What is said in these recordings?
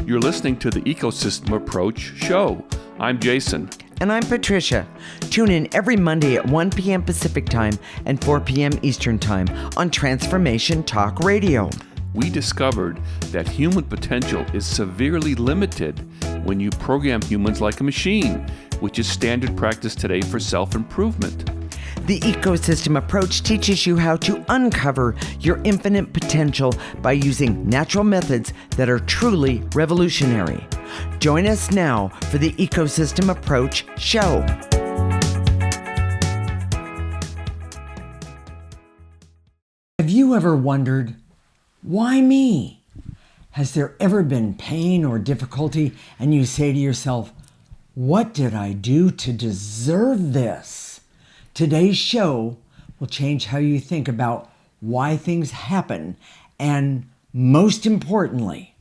You're listening to the Ecosystem Approach show. I'm Jason. And I'm Patricia. Tune in every Monday at 1 p.m. Pacific Time and 4 p.m. Eastern Time on Transformation Talk Radio. We discovered that human potential is severely limited when you program humans like a machine, which is standard practice today for self-improvement. The Ecosystem Approach teaches you how to uncover your infinite potential by using natural methods that are truly revolutionary. Join us now for the Ecosystem Approach show. Have you ever wondered, why me? Has there ever been pain or difficulty and you say to yourself, what did I do to deserve this? Today's show will change how you think about why things happen and, most importantly,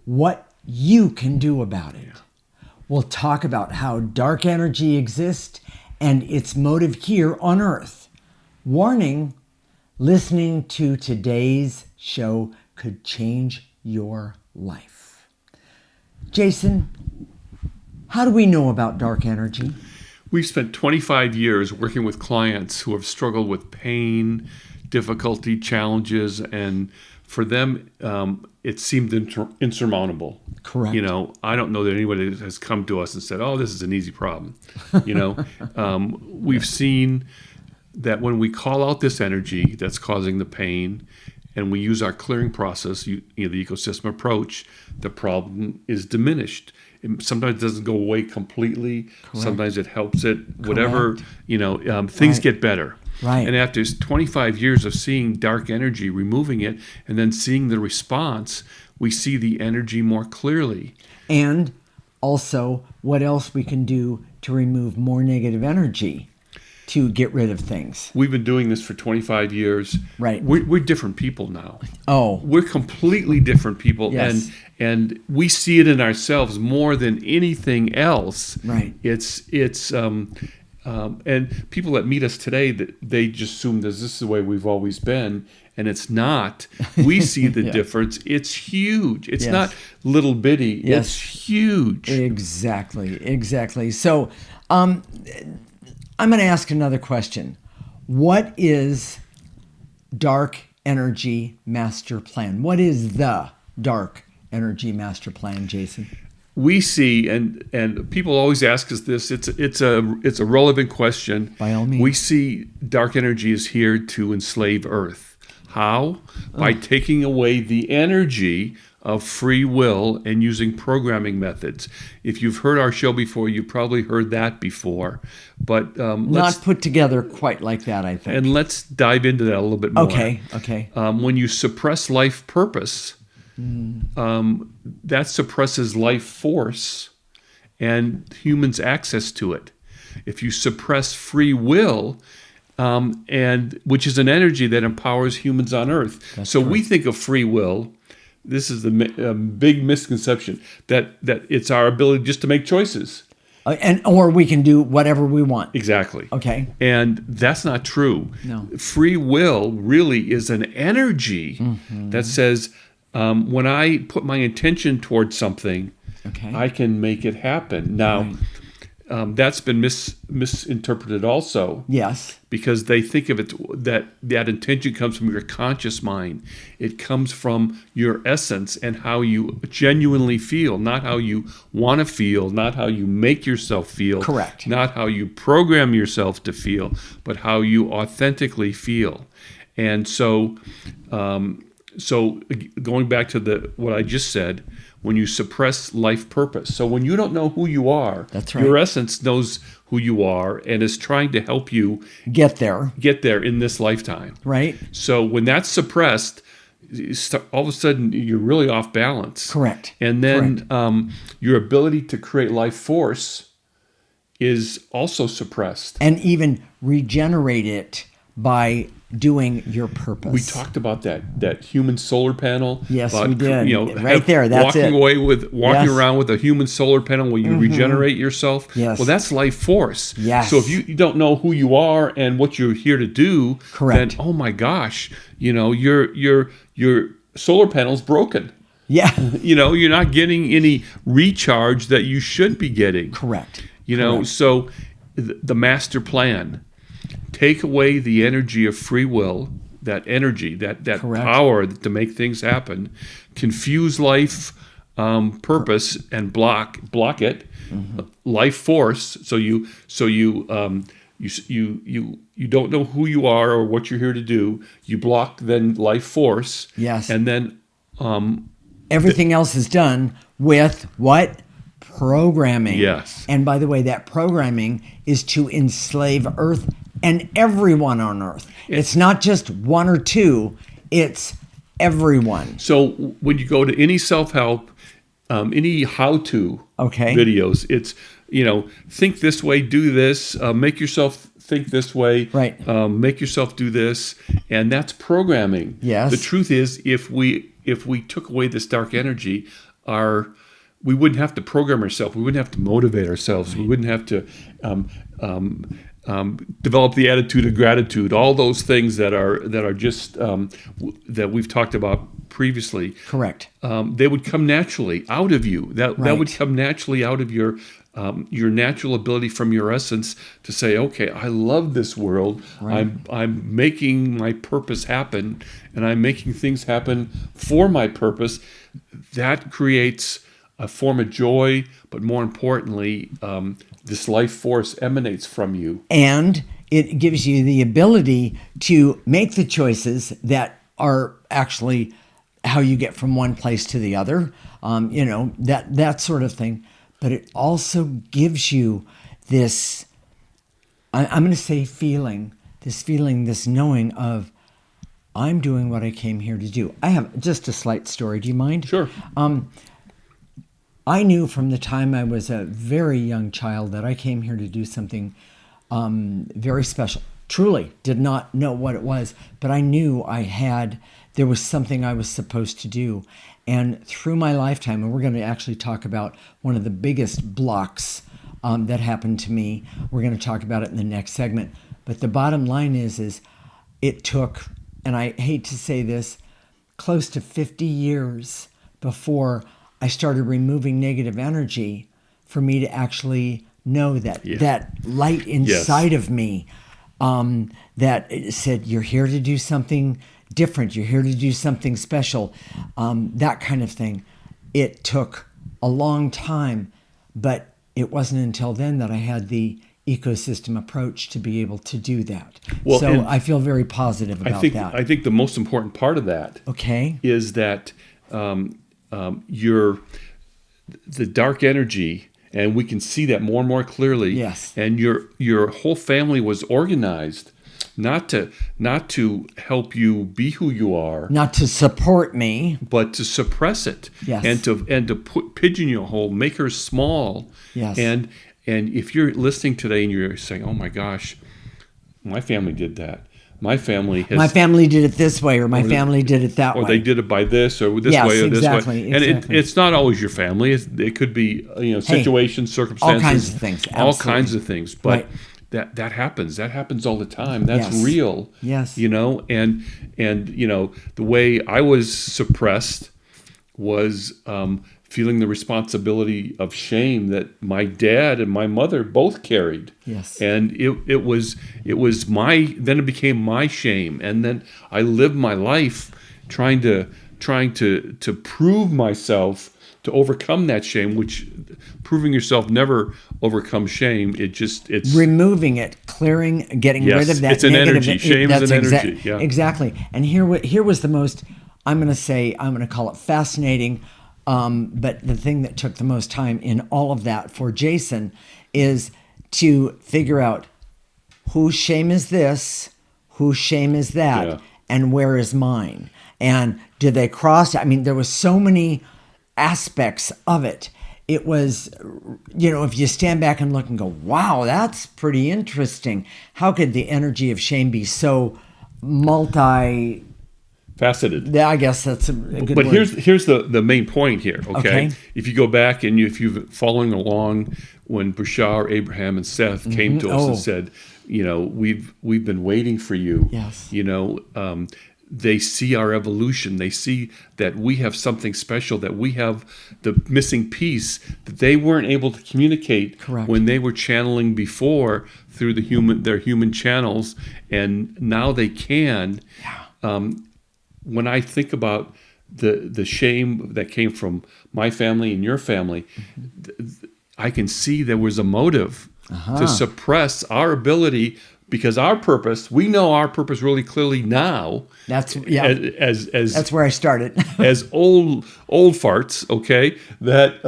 what you can do about it. We'll talk about how dark energy exists and its motive here on Earth. Warning, listening to today's show could change your life. Jason, how do we know about dark energy? We've spent 25 years working with clients who have struggled with pain, difficulty, challenges, and for them, it seemed insurmountable. Correct. You know, I don't know that anybody has come to us and said, "Oh, this is an easy problem." You know, we've seen that when we call out this energy that's causing the pain, and we use our clearing process, the ecosystem approach, the problem is diminished. Sometimes it doesn't go away completely. Correct. Sometimes it helps it. Whatever, things get better. Right. And after 25 years of seeing dark energy, removing it, and then seeing the response, we see the energy more clearly. And also, what else we can do to remove more negative energy to get rid of things. We've been doing this for 25 years. Right. We're different people now. Oh. We're completely different people. Yes. And we see it in ourselves more than anything else. Right. And people that meet us today, that they just assume that this is the way we've always been, and it's not. We see the difference. It's huge. It's not little bitty. Yes. It's huge. Exactly. So, I'm going to ask another question. What is Dark Energy Master Plan? What is the Dark Energy Master Plan, Jason? We see, and people always ask us this. It's a relevant question. By all means. We see dark energy is here to enslave Earth. How? By taking away the energy of free will and using programming methods. If you've heard our show before, you've probably heard that before. But not put together quite like that, I think. And let's dive into that a little bit more. Okay. When you suppress life purpose, that suppresses life force and humans' access to it. If you suppress free will, and which is an energy that empowers humans on Earth. That's so correct. We think of free will. This is the big misconception that it's our ability just to make choices. Or we can do whatever we want. Exactly. Okay. And that's not true. No. Free will really is an energy that says, when I put my intention towards something, I can make it happen. Now, that's been misinterpreted also. Yes. Because they think of it that intention comes from your conscious mind. It comes from your essence and how you genuinely feel, not how you want to feel, not how you make yourself feel. Correct. Not how you program yourself to feel, but how you authentically feel. And so going back to what I just said, when you suppress life purpose. So when you don't know who you are, that's right. Your essence knows who you are and is trying to help you get there in this lifetime. Right. So when that's suppressed, all of a sudden you're really off balance. Correct. And then your ability to create life force is also suppressed. And even regenerate it by doing your purpose. We talked about that human solar panel. Yes, about, we did. Right there, that's walking it. Walking around with a human solar panel where you regenerate yourself. Yes. Well, that's life force. Yes. So if you don't know who you are and what you're here to do, correct. Then oh my gosh, your solar panel's broken. Yeah. You're not getting any recharge that you should be getting. Correct. So the master plan, take away the energy of free will, that energy, that Correct. power to make things happen, confuse life purpose and block it, life force. So you don't know who you are or what you're here to do. You block then life force. Yes. And then everything else is done with what? Programming. Yes. And by the way, that programming is to enslave Earth and everyone on Earth. It's not just one or two, it's everyone. So when you go to any self-help, any how-to videos, it's, think this way, do this, make yourself think this way, right? Make yourself do this, and that's programming. Yes. The truth is, if we took away this dark energy, we wouldn't have to program ourselves. We wouldn't have to motivate ourselves. We wouldn't have to develop the attitude of gratitude. All those things that are just that we've talked about previously. Correct. They would come naturally out of you. That would come naturally out of your natural ability from your essence to say, okay, I love this world. Right. I'm making my purpose happen, and I'm making things happen for my purpose. That creates a form of joy, but more importantly, this life force emanates from you. And it gives you the ability to make the choices that are actually how you get from one place to the other, that sort of thing. But it also gives you this, I'm going to say feeling, this knowing of, I'm doing what I came here to do. I have just a slight story. Do you mind? Sure. I knew from the time I was a very young child that I came here to do something very special. Truly did not know what it was, but I knew there was something I was supposed to do. And through my lifetime, and we're going to actually talk about one of the biggest blocks that happened to me. We're going to talk about it in the next segment. But the bottom line is it took, and I hate to say this, close to 50 years before I started removing negative energy for me to actually know that that light inside of me that said, you're here to do something different. You're here to do something special. That kind of thing. It took a long time, but it wasn't until then that I had the ecosystem approach to be able to do that. Well, so I feel very positive about that. I think the most important part of that is that the dark energy, and we can see that more and more clearly. Yes. And your whole family was organized not to help you be who you are, not to support me, but to suppress it. Yes. And to put pigeonhole, make her small. Yes. And if you're listening today and you're saying, "Oh my gosh, my family did that. My family did it this way, or my family did it that way. Or they did it by this, or this way, or this way." And it's not always your family. It could be situations, circumstances, all kinds of things. Absolutely. All kinds of things. But that happens. That happens all the time. That's real. Yes. And the way I was suppressed was feeling the responsibility of shame that my dad and my mother both carried. Yes. And it was then it became my shame. And then I lived my life trying to prove myself to overcome that shame, which proving yourself never overcomes shame. It's removing it, clearing, getting rid of that. It's an negative energy. Shame is an energy. Yeah. Exactly. And here was the most, I'm going to call it fascinating, but the thing that took the most time in all of that for Jason is to figure out whose shame is this, whose shame is that, and where is mine? And do they cross? I mean, there was so many aspects of it. It was, if you stand back and look and go, wow, that's pretty interesting. How could the energy of shame be so faceted? Yeah, I guess that's a good But word. here's the main point here, okay? If you go back and if you've following along when Bashar, Abraham, and Seth came to us and said, we've been waiting for you. Yes. they see our evolution. They see that we have something special, that we have the missing piece that they weren't able to communicate Correct. when they were channeling before through their human channels, and now they can. When I think about the shame that came from my family and your family, I can see there was a motive to suppress our ability, because our purpose, we know our purpose really clearly now. That's as that's where I started. as old farts, okay, that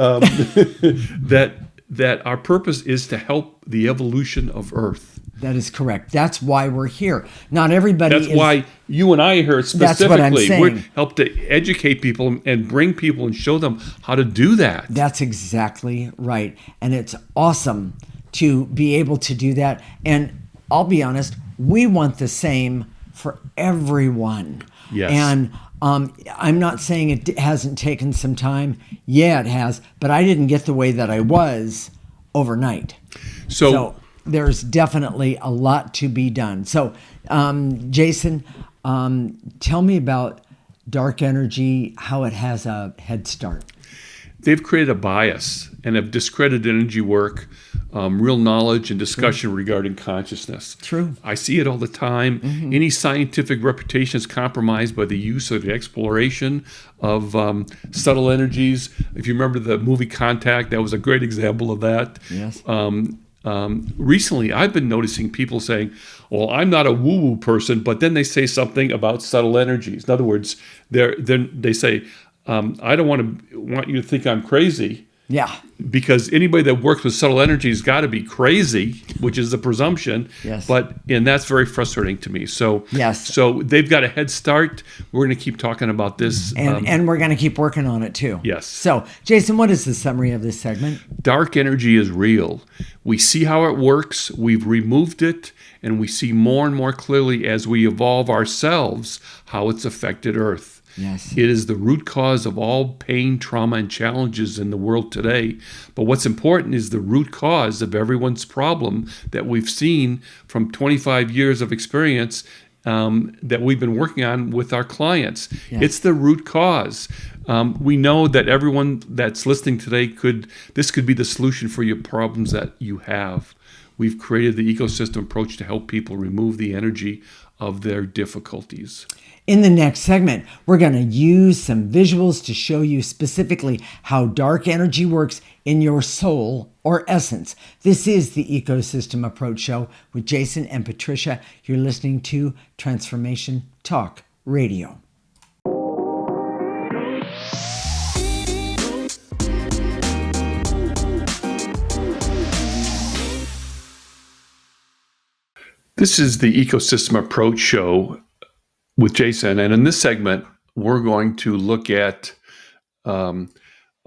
that our purpose is to help the evolution of Earth. That is correct. That's why we're here. Not everybody. That's why you and I are here specifically. That's what I'm saying. We're help to educate people and bring people and show them how to do that. That's exactly right. And it's awesome to be able to do that. And I'll be honest, we want the same for everyone. Yes. And I'm not saying it hasn't taken some time. Yeah, it has. But I didn't get the way that I was overnight. So there's definitely a lot to be done. So, Jason, tell me about dark energy, how it has a head start. They've created a bias and have discredited energy work, real knowledge and discussion regarding consciousness. True. I see it all the time. Any scientific reputation is compromised by the use or the exploration of subtle energies. If you remember the movie Contact, that was a great example of that. Yes. Recently, I've been noticing people saying, well, I'm not a woo-woo person, but then they say something about subtle energies. In other words, they say, I don't want you to think I'm crazy. Yeah. Because anybody that works with subtle energies got to be crazy, which is the presumption. Yes. And that's very frustrating to me. So yes. So they've got a head start. We're going to keep talking about this. And we're going to keep working on it too. Yes. So, Jason, what is the summary of this segment? Dark energy is real. We see how it works. We've removed it. And we see more and more clearly as we evolve ourselves how it's affected Earth. Yes. It is the root cause of all pain, trauma, and challenges in the world today. But what's important is the root cause of everyone's problem that we've seen from 25 years of experience that we've been working on with our clients. Yes. It's the root cause. We know that everyone that's listening today this could be the solution for your problems that you have. We've created the ecosystem approach to help people remove the energy of their difficulties. In the next segment, we're going to use some visuals to show you specifically how dark energy works in your soul or essence. This is the Ecosystem Approach Show with Jason and Patricia. You're listening to Transformation Talk Radio. This is the Ecosystem Approach Show with Jason, and in this segment, we're going to look at a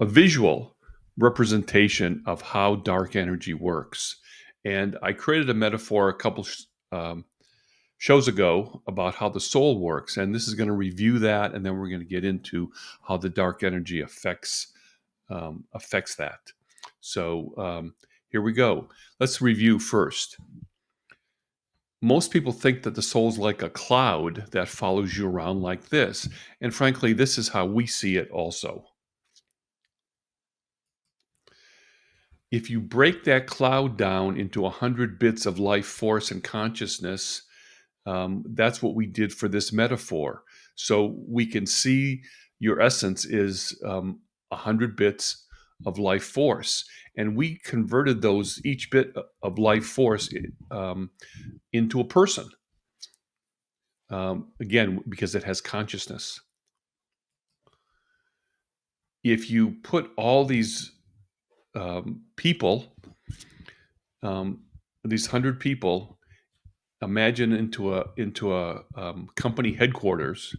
visual representation of how dark energy works. And I created a metaphor a couple shows ago about how the soul works, and this is going to review that, and then we're going to get into how the dark energy affects that. So here we go. Let's review first. Most people think that the soul's like a cloud that follows you around like this. And frankly, this is how we see it also. If you break that cloud down into 100 bits of life force and consciousness, that's what we did for this metaphor. So we can see your essence is 100 bits of life force. And we converted each bit of life force into a person. Again, because it has consciousness. If you put all these people, these 100 people, imagine into a company headquarters,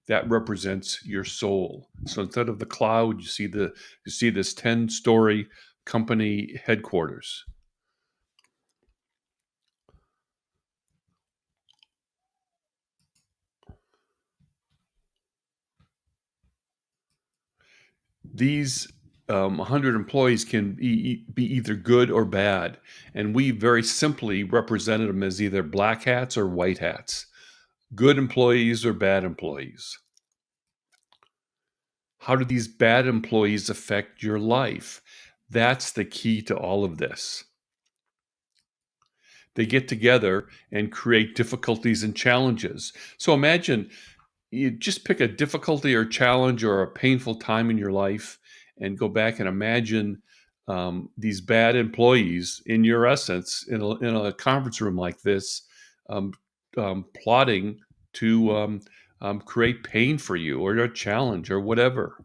that represents your soul. So instead of the cloud, you see this 10-story company headquarters. These 100 employees can be either good or bad, and we very simply represented them as either black hats or white hats. Good employees or bad employees? How do these bad employees affect your life? That's the key to all of this. They get together and create difficulties and challenges. So imagine you just pick a difficulty or challenge or a painful time in your life and go back and imagine these bad employees in your essence in a conference room like this, um, plotting to create pain for you or a challenge or whatever.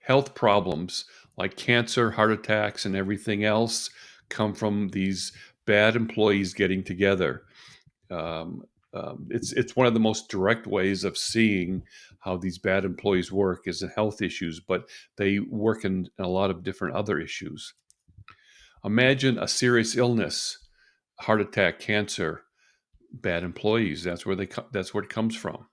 Health problems like cancer, heart attacks, and everything else come from these bad employees getting together. Um, it's one of the most direct ways of seeing how these bad employees work is in health issues, but they work in a lot of different other issues. Imagine a serious illness, heart attack, cancer, bad employees. That's where it comes from.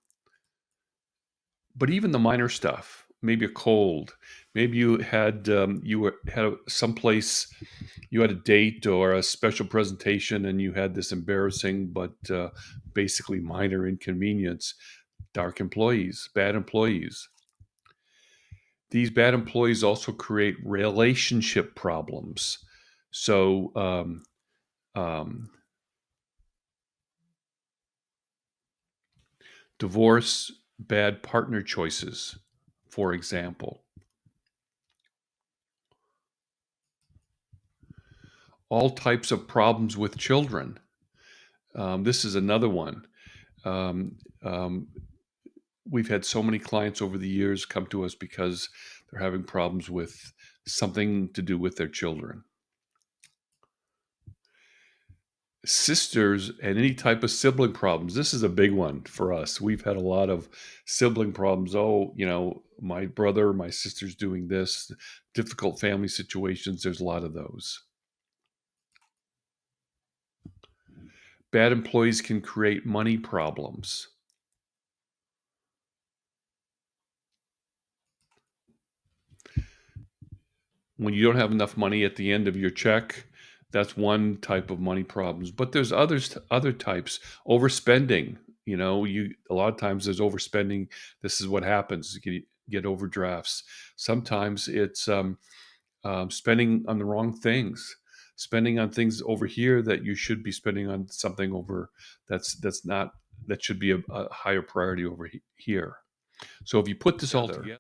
But even the minor stuff, maybe a cold, maybe had someplace, you had a date or a special presentation, and you had this embarrassing but basically minor inconvenience. Dark employees, bad employees. These bad employees also create relationship problems. So, um, divorce, bad partner choices, for example. All types of problems with children. This is another one. Um, um, we've had so many clients over the years come to us because they're having problems with something to do with their children. Sisters and any type of sibling problems. This is a big one for us. We've had a lot of sibling problems. Oh, my brother, my sister's doing this, difficult family situations. There's a lot of those. Bad employees can create money problems. When you don't have enough money at the end of your check, that's one type of money problems. But there's other types. Overspending. A lot of times there's overspending. This is what happens. You get overdrafts. Sometimes it's spending on the wrong things, spending on things over here that you should be spending on something over that's not that should be a higher priority over here. So if you put this all together,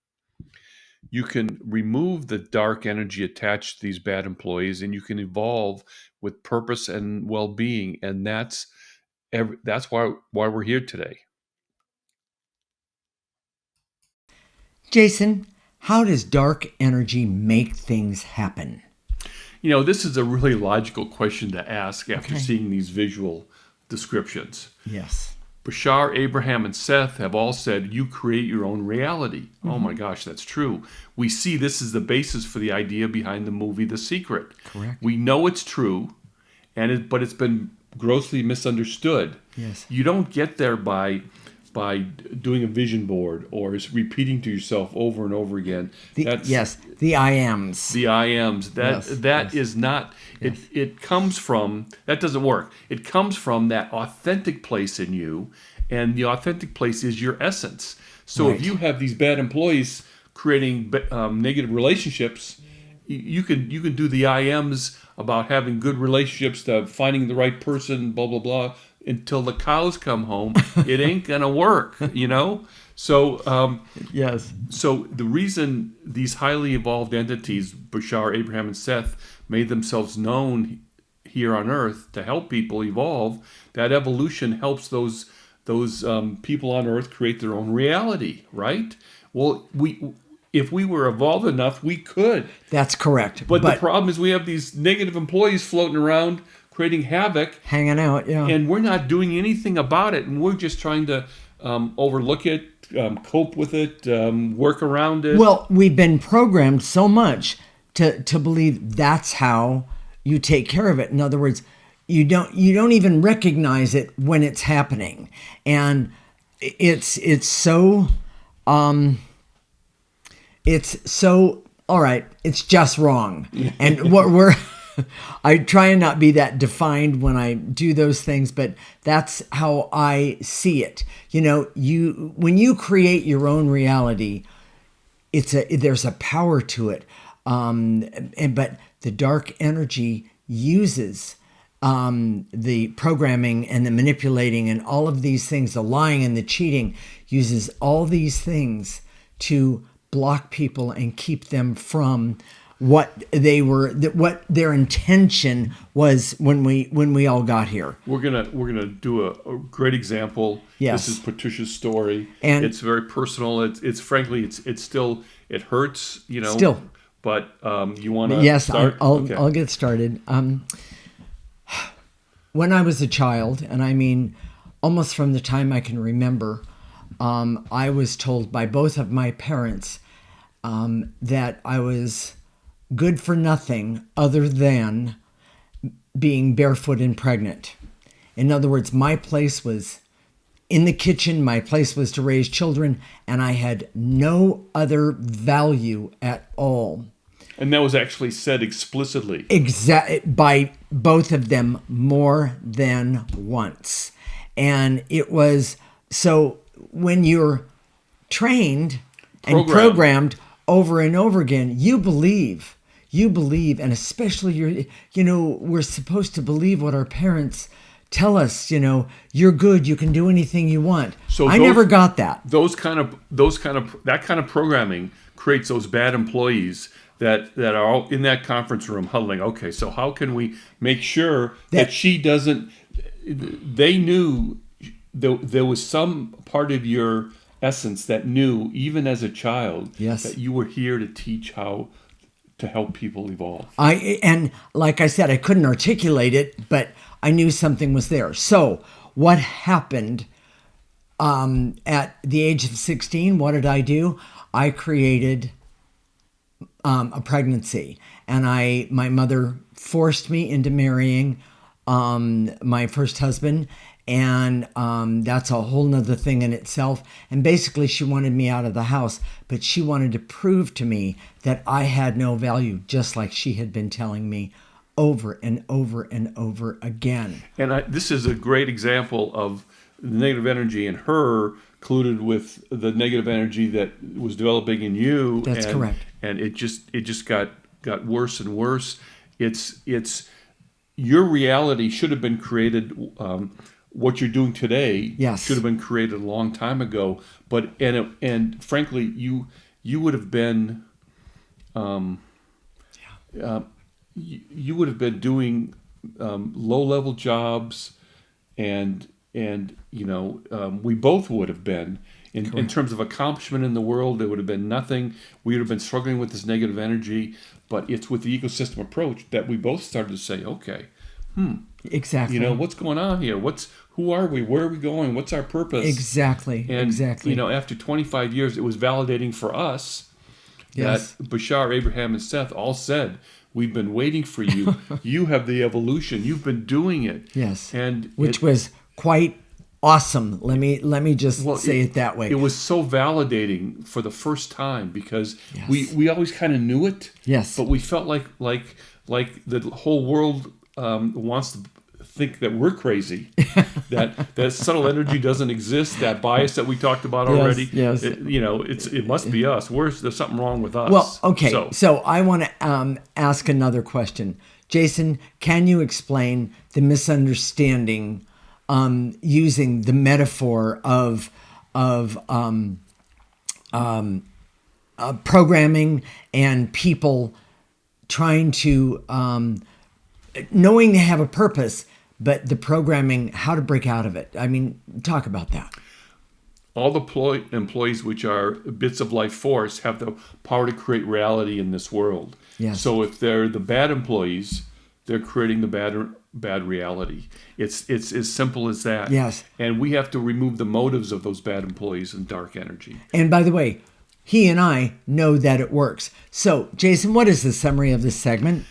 you can remove the dark energy attached to these bad employees, and you can evolve with purpose and well-being. And that's why we're here today. Jason, how does dark energy make things happen? This is a really logical question to ask after seeing these visual descriptions. Yes. Bashar, Abraham, and Seth have all said, you create your own reality. Mm-hmm. Oh my gosh, that's true. We see this is the basis for the idea behind the movie The Secret. Correct. We know it's true, but it's been grossly misunderstood. Yes. You don't get there by doing a vision board or repeating to yourself over and over again. The I ams. The I ams. That is not. Yes. It comes from. That doesn't work. It comes from that authentic place in you, and the authentic place is your essence. So if you have these bad employees creating negative relationships, you can do the I ams about having good relationships, to finding the right person, blah blah blah. Until the cows come home, it ain't gonna work, So yes. So the reason these highly evolved entities, Bashar, Abraham, and Seth, made themselves known here on Earth to help people evolve, that evolution helps those people on Earth create their own reality, right? Well, if we were evolved enough, we could. That's correct. But the problem is we have these negative employees floating around, creating havoc, hanging out, and we're not doing anything about it, and we're just trying to overlook it, cope with it, work around it. Well, we've been programmed so much to believe that's how you take care of it. In other words, you don't even recognize it when it's happening, and it's so all right. It's just wrong, and what we're I try and not be that defined when I do those things, but that's how I see it. When you create your own reality, there's a power to it. But the dark energy uses the programming and the manipulating and all of these things, the lying and the cheating, uses all these things to block people and keep them from what their intention was when we all got here. We're gonna do a great example. Yes. This is Patricia's story, and it's very personal. It's frankly, it's still, it hurts, Still. But you want to yes, start? Okay. I'll get started. When I was a child, and I mean almost from the time I can remember, I was told by both of my parents that I was good for nothing other than being barefoot and pregnant. In other words, my place was in the kitchen, my place was to raise children, and I had no other value at all. And that was actually said explicitly. By both of them more than once. And it was, so when you're trained and programmed over and over again, you believe, and especially we're supposed to believe what our parents tell us, you're good, you can do anything you want. So I never got that. That kind of programming creates those bad employees that are all in that conference room huddling. Okay, so how can we make sure that she doesn't? They knew there was some part of your essence that knew, even as a child, yes, that you were here to teach how to help people evolve. And like I said, I couldn't articulate it, but I knew something was there. So what happened at the age of 16? What did I do? I created a pregnancy, and my mother forced me into marrying my first husband, and that's a whole nother thing in itself. And basically she wanted me out of the house, but she wanted to prove to me that I had no value, just like she had been telling me over and over and over again. And this is a great example of the negative energy in her colluded with the negative energy that was developing in you. That's correct. And it just got worse and worse. It's your reality should have been created. What you're doing today should have been created a long time ago. But and frankly, you would have been you would have been doing low level jobs, and we both would have been. In terms of accomplishment in the world, there would have been nothing. We would have been struggling with this negative energy, but it's with the ecosystem approach that we both started to say, okay, exactly. What's going on here? Who are we? Where are we going? What's our purpose? Exactly. And, exactly. After 25 years, it was validating for us that Bashar, Abraham, and Seth all said, we've been waiting for you. You have the evolution. You've been doing it. Yes. And which was quite awesome. Let me just say it that way. It was so validating for the first time because we always kind of knew it. Yes. But we felt like the whole world wants to think that we're crazy, that subtle energy doesn't exist, that bias that we talked about already. Yes. It must be us. There's something wrong with us. Well, okay. So I want to ask another question. Jason, can you explain the misunderstanding using the metaphor of programming and people trying to knowing they have a purpose, but the programming, how to break out of it? I mean, talk about that. All the employees, which are bits of life force, have the power to create reality in this world. Yes. So if they're the bad employees, they're creating the bad reality. It's as simple as that. Yes. And we have to remove the motives of those bad employees and dark energy. And by the way, he and I know that it works. So, Jason, what is the summary of this segment?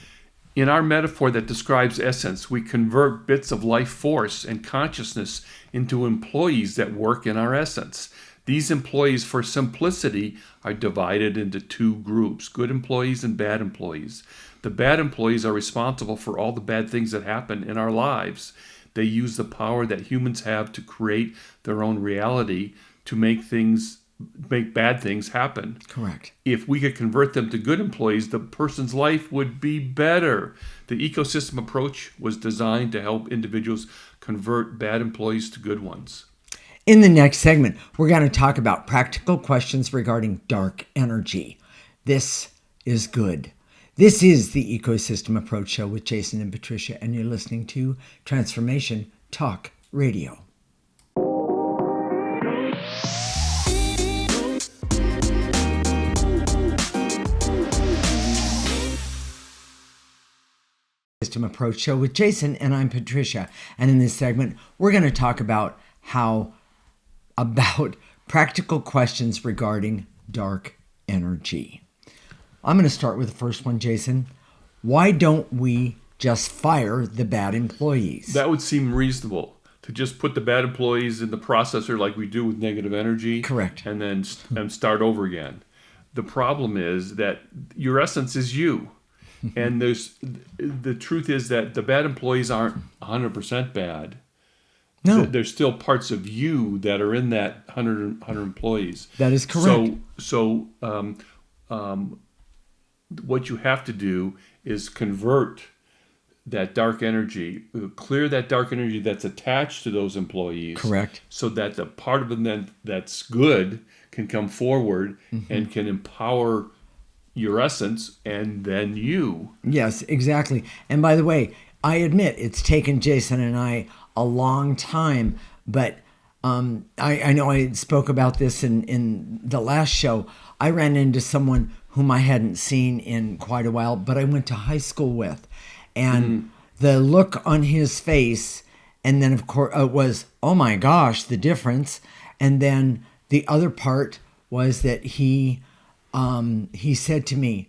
In our metaphor that describes essence, we convert bits of life force and consciousness into employees that work in our essence. These employees, for simplicity, are divided into two groups, good employees and bad employees. The bad employees are responsible for all the bad things that happen in our lives. They use the power that humans have to create their own reality to make bad things happen. Correct. If we could convert them to good employees, the person's life would be better. The ecosystem approach was designed to help individuals convert bad employees to good ones. In the next segment, we're going to talk about practical questions regarding dark energy. This is good. This is the Ecosystem Approach Show with Jason and Patricia, and you're listening to Transformation Talk Radio. System Approach Show with Jason, and I'm Patricia. And in this segment, we're going to talk about practical questions regarding dark energy. I'm going to start with the first one, Jason. Why don't we just fire the bad employees? That would seem reasonable, to just put the bad employees in the processor like we do with negative energy. Correct. And then start over again. The problem is that your essence is you. And the truth is that the bad employees aren't 100% bad. No. There's still parts of you that are in that 100 employees. That is correct. So what you have to do is convert that dark energy, clear that dark energy that's attached to those employees. Correct. So that the part of them that's good can come forward and can empower your essence and then you. Yes, exactly. And by the way, I admit it's taken Jason and I a long time, but I know I spoke about this in the last show. I ran into someone whom I hadn't seen in quite a while, but I went to high school with. And the look on his face, and then of course it was, oh my gosh, the difference. And then the other part was that he said to me,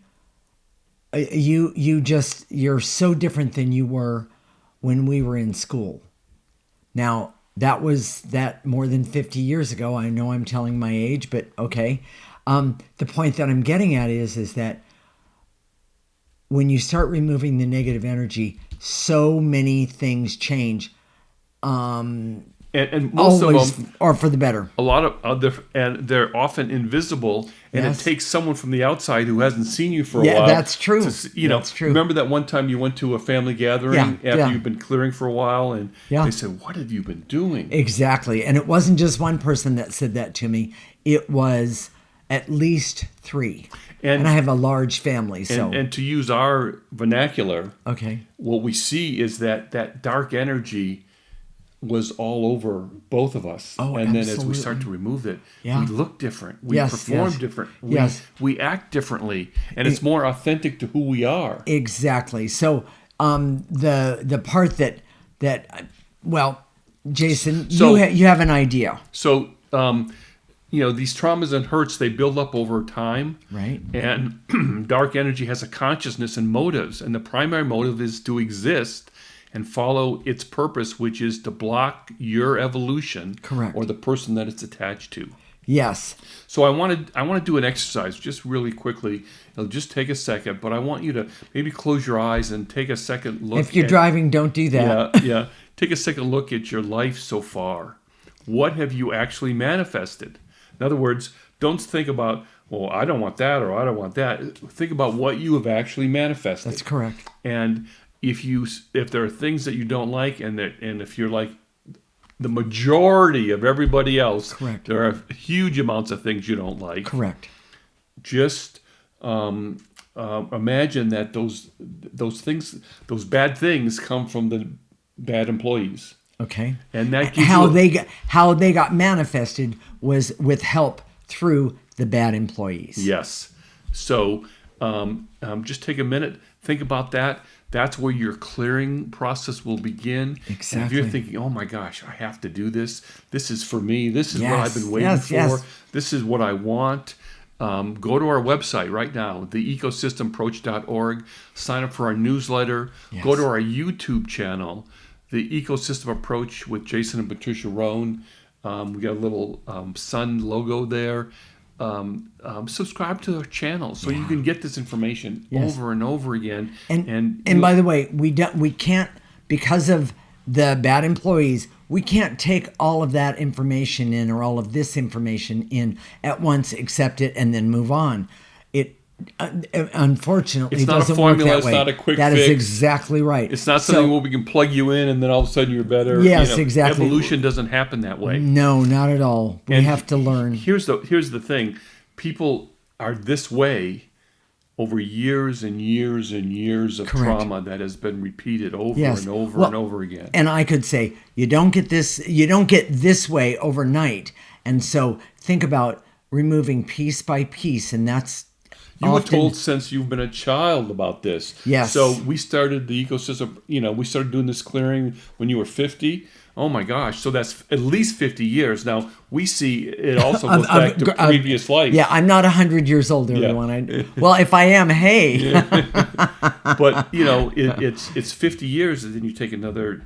you're so different than you were when we were in school. Now, that was more than 50 years ago. I know I'm telling my age, but okay. The point that I'm getting at is that when you start removing the negative energy, so many things change. And most always, of them are for the better. A lot of other, and they're often invisible, and Yes. it takes someone from the outside who hasn't seen you for a Yeah, while. that's true. That's true. Remember that one time you went to a family gathering after yeah. you've been clearing for a while, and they said, "What have you been doing?" Exactly. And it wasn't just one person that said that to me. It was at least three. And I have a large family, so. And to use our vernacular, Okay. what we see is that dark energy was all over both of us. Oh, and then as we absolutely. start to remove it, Yeah. we look different. We Yes, perform yes. different. Yes. We act differently. And it's more authentic to who we are. Exactly. So the part that well, Jason, you have an idea. So, these traumas and hurts, they build up over time. Right. And dark energy has a consciousness and motives. And the primary motive is to exist and follow its purpose, which is to block your evolution. Correct. Or the person that it's attached to. Yes. So I want to do an exercise just really quickly. It'll just take a second, but I want you to maybe close your eyes and take a second look. If you're driving, don't do that. Yeah. Take a second look at your life so far. What have you actually manifested? In other words, don't think about, well, I don't want that or I don't want that. Think about what you have actually manifested. That's correct. And if there are things that you don't like, and if you're like the majority of everybody else, correct. There are huge amounts of things you don't like. Correct. Just imagine that those things, those bad things, come from the bad employees. Okay. And that gives how they got manifested was with help through the bad employees. Yes. So just take a minute, think about that. That's where your clearing process will begin. Exactly. And if you're thinking, oh my gosh, I have to do this. This is for me. This is what I've been waiting for. Yes. This is what I want. Go to our website right now, theecosystemapproach.org. Sign up for our newsletter. Yes. Go to our YouTube channel, The Ecosystem Approach with Jason and Patricia Rohn. We got a little sun logo there. subscribe to our channel so you can get this information over and over again. And by the way, we can't, because of the bad employees, we can't take all of that information in, or all of this information in at once, accept it, and then move on. It unfortunately it's not doesn't a formula. work that it's way. not a quick That fix. is exactly right. It's not something where we can plug you in and then all of a sudden you're better. Yes, exactly. Evolution doesn't happen that way. No, not at all. We have to learn. Here's the thing. People are this way over years and years and years of trauma that has been repeated over and over and over again. And I could say, you don't get this way overnight. And so think about removing piece by piece, and that's you were told since you've been a child about this. Yes. So we started the ecosystem, we started doing this clearing when you were 50. Oh my gosh. So that's at least 50 years. Now we see it also goes back to previous life. Yeah, I'm not 100 years old, everyone. Well, if I am, hey. But, it's 50 years, and then you take another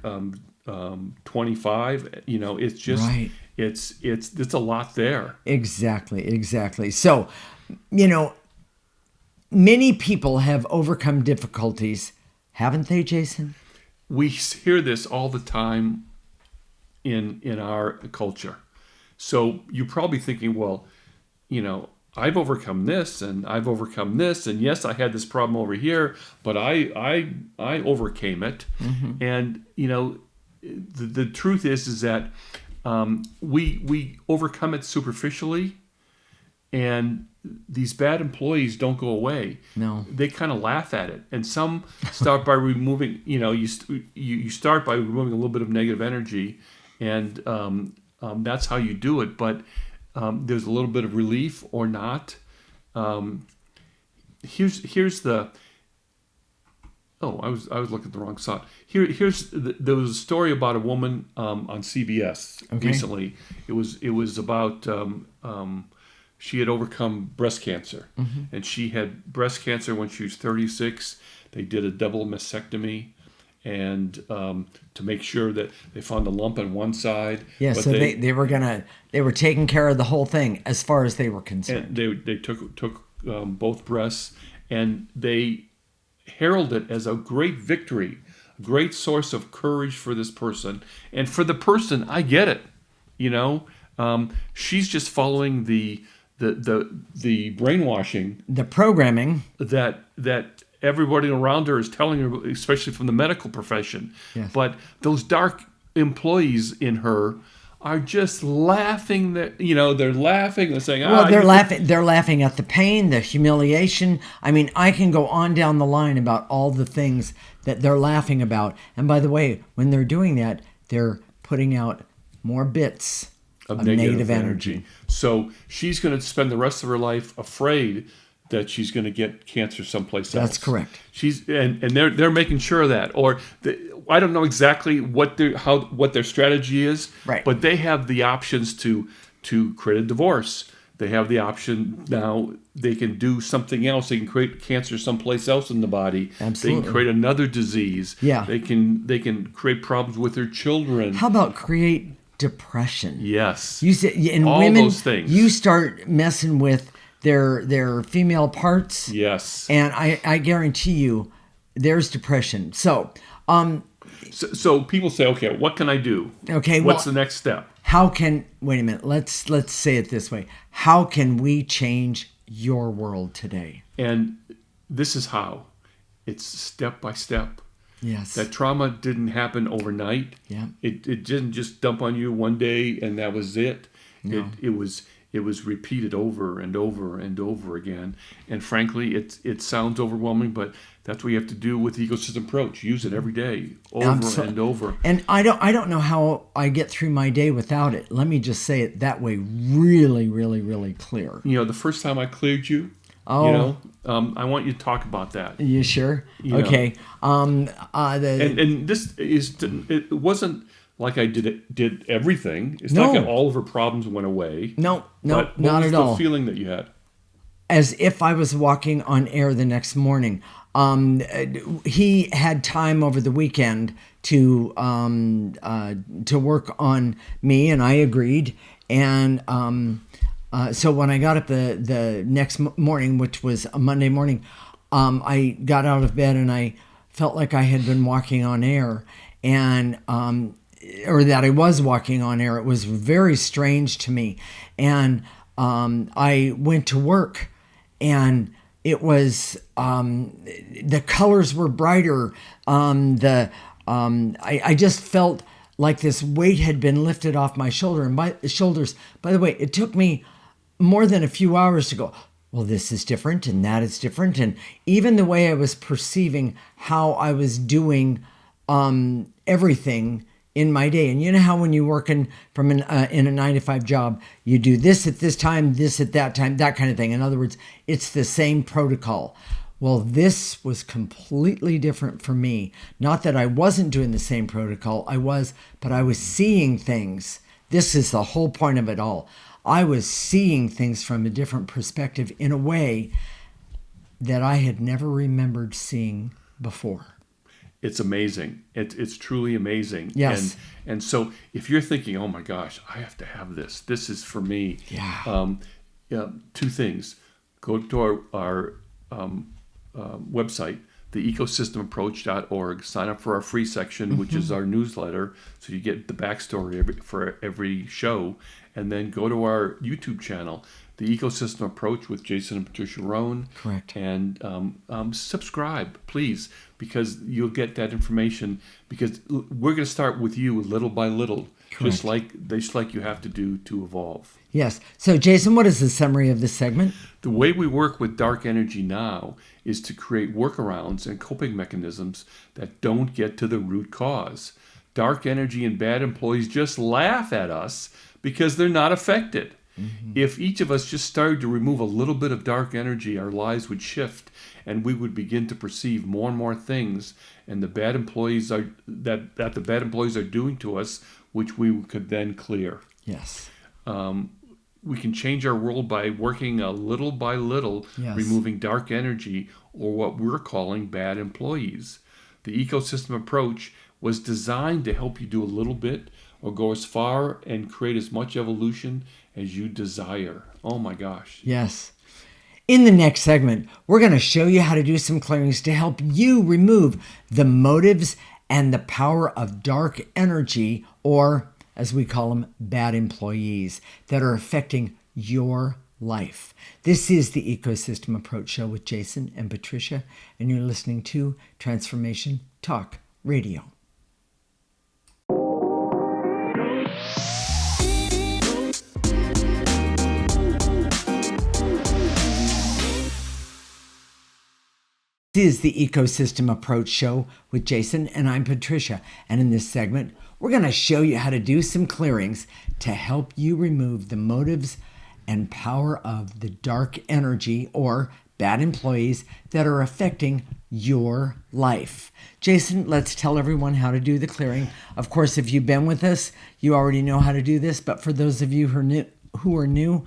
25. It's just, right. It's a lot there. Exactly. So, many people have overcome difficulties, haven't they, Jason? We hear this all the time in our culture. So you're probably thinking, well, I've overcome this and I've overcome this, and yes, I had this problem over here, but I overcame it. Mm-hmm. And the truth is that we overcome it superficially, and these bad employees don't go away. No, they kind of laugh at it, and some start by removing. You start by removing a little bit of negative energy, and that's how you do it. But there's a little bit of relief or not. Here's the. Oh, I was looking at the wrong spot. There was a story about a woman on CBS recently. It was about. She had overcome breast cancer, and she had breast cancer when she was 36. They did a double mastectomy, and to make sure that they found a lump on one side. Yeah, but so they were taking care of the whole thing as far as they were concerned. And they took both breasts, and they heralded it as a great victory, a great source of courage for this person. And for the person, I get it. She's just following the brainwashing, the programming that everybody around her is telling her, especially from the medical profession. Yes. But those dark employees in her are just laughing. They're laughing. They're saying, they're laughing at the pain, the humiliation. I mean, I can go on down the line about all the things that they're laughing about. And by the way, when they're doing that, they're putting out more bits of negative energy. So she's going to spend the rest of her life afraid that she's going to get cancer someplace else. That's correct. And they're making sure of that. Or I don't know exactly what their strategy is. Right. But they have the options to create a divorce. They have the option now. They can do something else. They can create cancer someplace else in the body. Absolutely. They can create another disease. Yeah. They can create problems with their children. How about create depression? Yes. You say in all women, those things. You start messing with their female parts. Yes. And I guarantee you, there's depression. So people say, okay, what can I do? Okay. What's the next step? Wait a minute. Let's say it this way. How can we change your world today? And this is how. It's step by step. Yes. That trauma didn't happen overnight. Yeah. It didn't just dump on you one day and that was it. No. It was repeated over and over and over again. And frankly, it sounds overwhelming, but that's what you have to do with the ecosystem approach. Use it every day, over and over. And I don't know how I get through my day without it. Let me just say it that way, really, really, really clear. The first time I cleared you, I want you to talk about that. You sure? Okay. And this it wasn't like I did everything. It's not like all of her problems went away. No, not at all. What was the feeling that you had? As if I was walking on air the next morning. He had time over the weekend to work on me, and I agreed. And So when I got up the next morning, which was a Monday morning, I got out of bed and I felt like I had been walking on air, and or that I was walking on air. It was very strange to me, and I went to work, and it was the colors were brighter. I just felt like this weight had been lifted off my shoulders. By the way, it took me more than a few hours to go, well, this is different and that is different. And even the way I was perceiving how I was doing everything in my day. And you know how when you're working from in a 9-to-5 job, you do this at this time, this at that time, that kind of thing. In other words, it's the same protocol. Well, this was completely different for me. Not that I wasn't doing the same protocol, I was, but I was seeing things. This is the whole point of it all. I was seeing things from a different perspective in a way that I had never remembered seeing before. It's amazing. It's truly amazing. Yes. And so if you're thinking, oh my gosh, I have to have this. This is for me. Yeah. Two things. Go to our website, theecosystemapproach.org. Sign up for our free section, which is our newsletter, so you get the backstory for every show. And then go to our YouTube channel, The Ecosystem Approach with Jason and Patricia Rohn. Correct. And subscribe, please, because you'll get that information. Because we're going to start with you little by little, just like you have to do to evolve. Yes. So, Jason, what is the summary of this segment? The way we work with dark energy now is to create workarounds and coping mechanisms that don't get to the root cause. Dark energy and bad employees just laugh at us because they're not affected. Mm-hmm. If each of us just started to remove a little bit of dark energy, our lives would shift and we would begin to perceive more and more things and the bad employees are that the bad employees are doing to us, which we could then clear. Yes. We can change our world by working a little by little, removing dark energy or what we're calling bad employees. The ecosystem approach was designed to help you do a little bit or go as far and create as much evolution as you desire. Oh my gosh. Yes. In the next segment, we're going to show you how to do some clearings to help you remove the motives and the power of dark energy, or as we call them, bad employees that are affecting your life. This is the Ecosystem Approach Show with Jason and Patricia, and you're listening to Transformation Talk Radio. This is the Ecosystem Approach Show with Jason, and I'm Patricia. And in this segment, we're going to show you how to do some clearings to help you remove the motives and power of the dark energy or bad employees that are affecting your life. Jason, let's tell everyone how to do the clearing. Of course, if you've been with us, you already know how to do this. But for those of you who are new,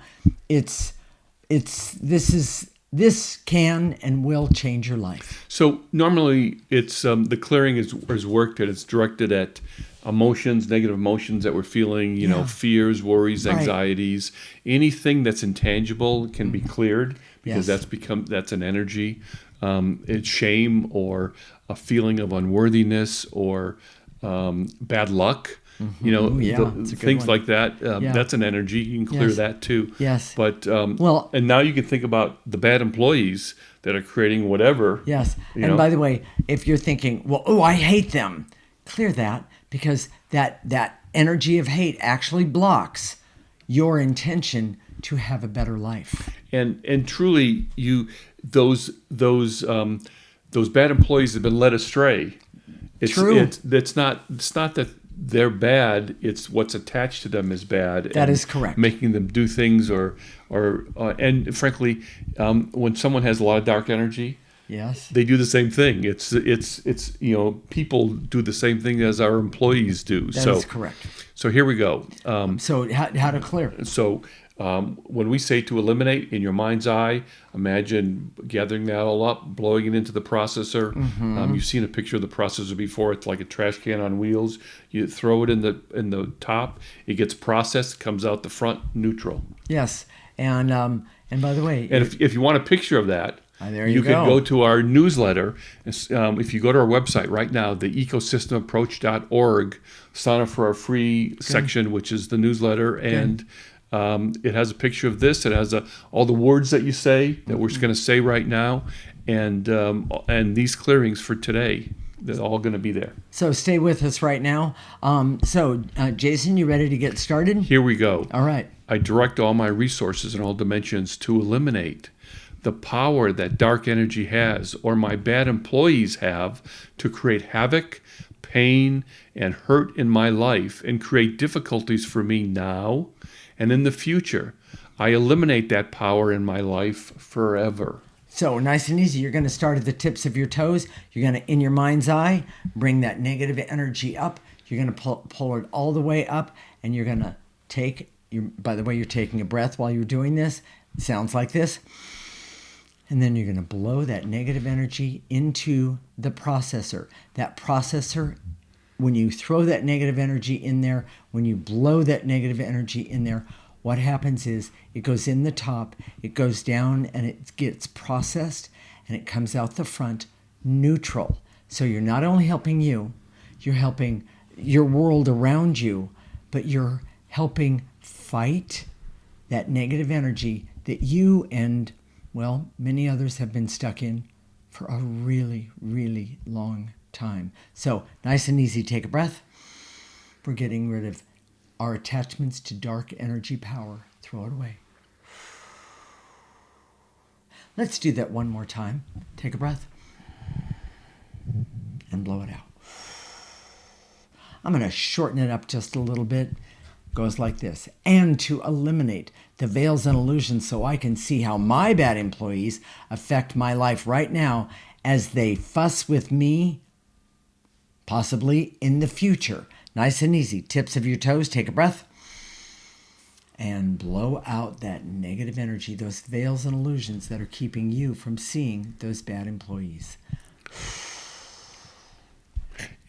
this can and will change your life. So normally it's the clearing is worked and it's directed at emotions, negative emotions that we're feeling, fears, worries, anxieties, anything that's intangible can be cleared because that's an energy. It's shame or a feeling of unworthiness or bad luck. Things like that. That's an energy. You can clear that too. Yes. But and now you can think about the bad employees that are creating whatever. Yes. And by the way, if you're thinking, well, I hate them, clear that, because that energy of hate actually blocks your intention to have a better life. And truly, those bad employees have been led astray. True. It's not that they're bad, it's what's attached to them is bad. That is correct. Making them do things and frankly, when someone has a lot of dark energy, they do the same thing. It's people do the same thing as our employees do. That is correct. So here we go. So how to clear? So when we say to eliminate in your mind's eye, imagine gathering that all up, blowing it into the processor. Mm-hmm. You've seen a picture of the processor before. It's like a trash can on wheels. You throw it in the top. It gets processed, comes out the front neutral. Yes. And by the way, And if you want a picture of that, there you you can go. go to our newsletter. If you go to our website right now, the ecosystemapproach.org, sign up for our free section, which is the newsletter. And it has a picture of this. It has all the words that you say that we're going to say right now. And these clearings for today, they're all going to be there. So stay with us right now. Jason, you ready to get started? Here we go. All right. I direct all my resources in all dimensions to eliminate the power that dark energy has, or my bad employees have, to create havoc, pain, and hurt in my life and create difficulties for me now and in the future. I eliminate that power in my life forever. So nice and easy. You're going to start at the tips of your toes. You're going to, in your mind's eye, bring that negative energy up. You're going to pull it all the way up, and you're going to take, by the way, you're taking a breath while you're doing this. It sounds like this. And then you're going to blow that negative energy into the processor. That processor, when you throw that negative energy in there, when you blow that negative energy in there, what happens is it goes in the top, it goes down, and it gets processed, and it comes out the front neutral. So you're not only helping you, you're helping your world around you, but you're helping fight that negative energy that you and, well, many others have been stuck in for a really, really long time. So nice and easy, take a breath. We're getting rid of our attachments to dark energy power. Throw it away. Let's do that one more time. Take a breath and blow it out. I'm going to shorten it up just a little bit. It goes like this. And to eliminate the veils and illusions so I can see how my bad employees affect my life right now as they fuss with me, possibly in the future. Nice and easy. Tips of your toes. Take a breath. And blow out that negative energy, those veils and illusions that are keeping you from seeing those bad employees.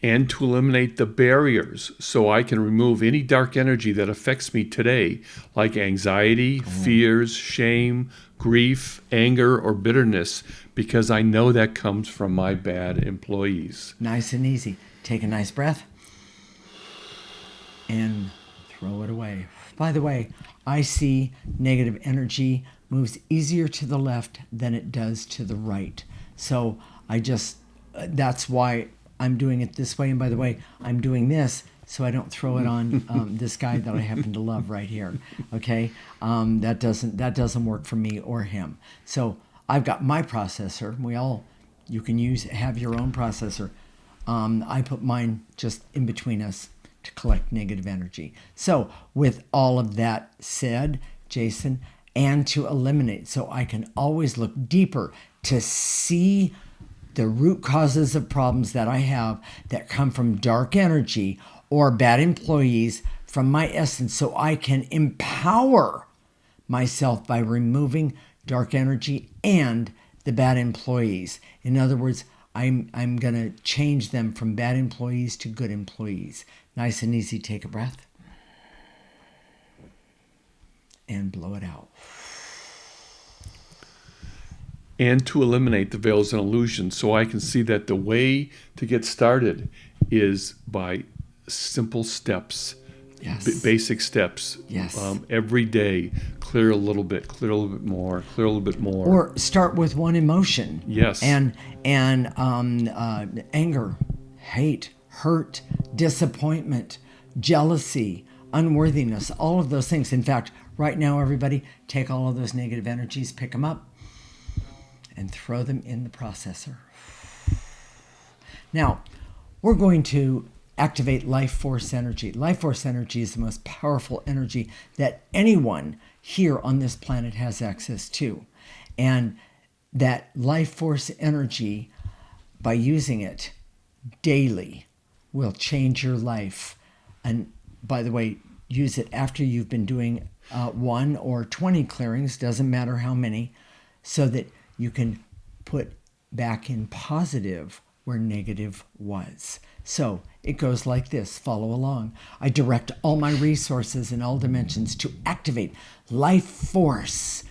And to eliminate the barriers so I can remove any dark energy that affects me today, like anxiety, fears, shame, grief, anger, or bitterness, because I know that comes from my bad employees. Nice and easy. Take a nice breath and throw it away. By the way, I see negative energy moves easier to the left than it does to the right. So that's why I'm doing it this way. And by the way, I'm doing this so I don't throw it on this guy that I happen to love right here. Okay, that doesn't work for me or him. So I've got my processor. You can have your own processor. I put mine just in between us to collect negative energy. So with all of that said, Jason, and to eliminate, so I can always look deeper to see the root causes of problems that I have that come from dark energy or bad employees from my essence, so I can empower myself by removing dark energy and the bad employees. In other words, I'm going to change them from bad employees to good employees. Nice and easy. Take a breath and blow it out. And to eliminate the veils and illusions so I can see that the way to get started is by simple steps. Yes. Basic steps. Yes. Every day, clear a little bit more, clear a little bit more. Or start with one emotion. Yes. And anger, hate, hurt, disappointment, jealousy, unworthiness, all of those things. In fact, right now, everybody, take all of those negative energies, pick them up, and throw them in the processor. Now, we're going to activate life force energy. Life force energy is the most powerful energy that anyone here on this planet has access to. And that life force energy, by using it daily, will change your life. And by the way, use it after you've been doing 1 or 20 clearings, doesn't matter how many, so that you can put back in positive where negative was. So it goes like this. Follow along. I direct all my resources in all dimensions to activate life force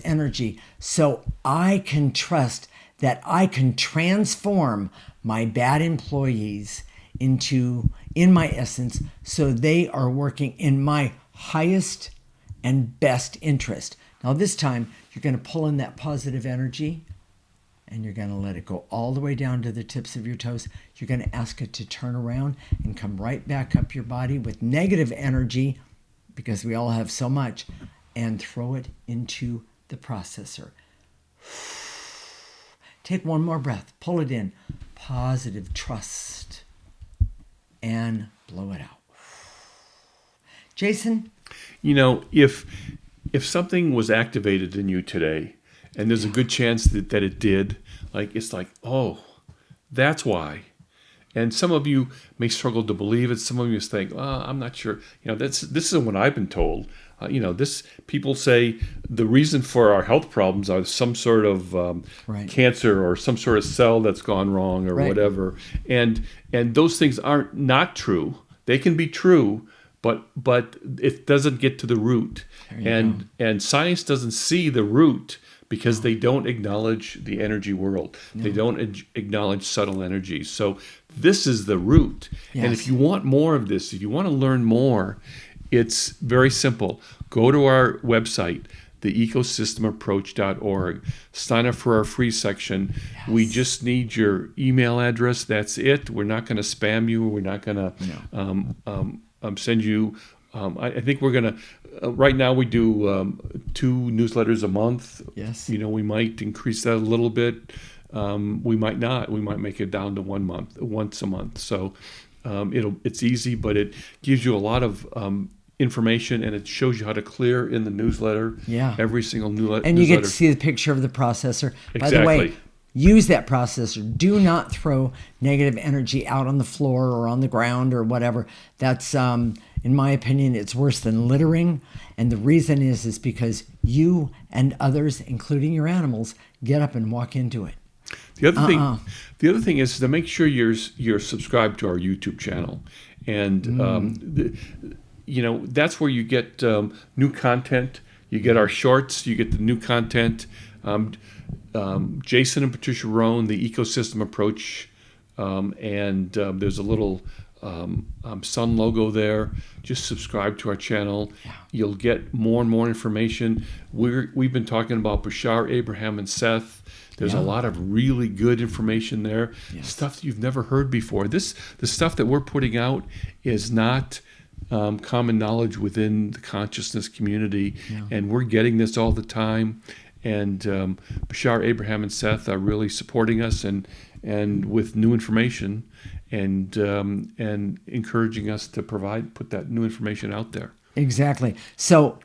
energy, so I can trust that I can transform my bad employees in my essence, so they are working in my highest and best interest. Now this time, you're going to pull in that positive energy and you're going to let it go all the way down to the tips of your toes. You're going to ask it to turn around and come right back up your body with negative energy, because we all have so much, and throw it into the processor. Take one more breath. Pull it in. Positive trust. And blow it out. Jason? If something was activated in you today, and there's a good chance that it did, it's like, oh, that's why. And some of you may struggle to believe it. Some of you think, I'm not sure. This isn't what I've been told. People say the reason for our health problems are some sort of cancer or some sort of cell that's gone wrong or whatever. And those things aren't not true. They can be true, but it doesn't get to the root. And science doesn't see the root because they don't acknowledge the energy world. No. They don't acknowledge subtle energy. So this is the root. Yes. And if you want more of this, if you want to learn more, it's very simple. Go to our website, theecosystemapproach.org. Sign up for our free section. Yes. We just need your email address. That's it. We're not going to spam you. We're not going to send you. I think we're going to, right now we do 2 newsletters a month. Yes. We might increase that a little bit. We might not. We might make it down to once a month. So it's easy, but it gives you a lot of information, and it shows you how to clear in the newsletter. Yeah. Every single newsletter. And you get to see the picture of the processor. Exactly. By the way, use that processor. Do not throw negative energy out on the floor or on the ground or whatever. That's, in my opinion, it's worse than littering. And the reason is because you and others, including your animals, get up and walk into it. The other thing is to make sure you're subscribed to our YouTube channel, and that's where you get new content. You get our shorts. You get the new content. Jason and Patricia Rohn, the Ecosystem Approach, and there's a little sun logo there. Just subscribe to our channel. Yeah. You'll get more and more information. We've been talking about Bashar, Abraham, and Seth. There's a lot of really good information there. Yes. Stuff that you've never heard before. The stuff that we're putting out is not common knowledge within the consciousness community, and we're getting this all the time. And Bashar, Abraham, and Seth are really supporting us and with new information and encouraging us to put that new information out there. Exactly. So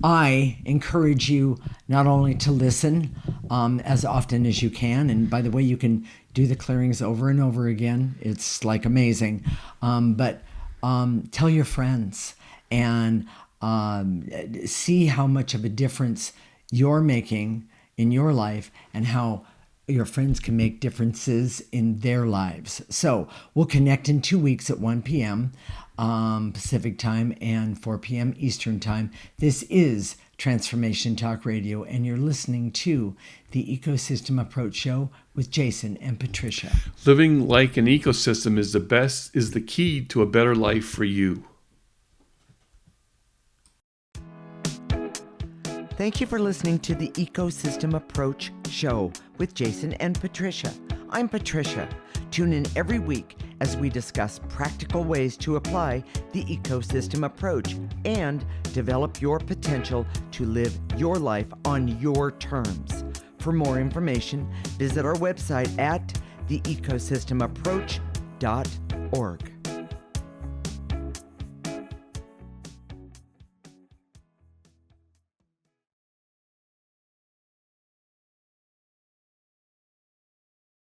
I encourage you not only to listen as often as you can, and by the way, you can do the clearings over and over again. It's like amazing. But tell your friends and see how much of a difference you're making in your life and how your friends can make differences in their lives. So we'll connect in 2 weeks at 1 p.m. Pacific time and 4 p.m. Eastern time. This is Transformation Talk Radio, and you're listening to the Ecosystem Approach Show with Jason and Patricia. Living like an ecosystem is the key to a better life for you. Thank you for listening to the Ecosystem Approach Show with Jason and Patricia. I'm Patricia. Tune in every week as we discuss practical ways to apply the ecosystem approach and develop your potential to live your life on your terms. For more information, visit our website at theecosystemapproach.org.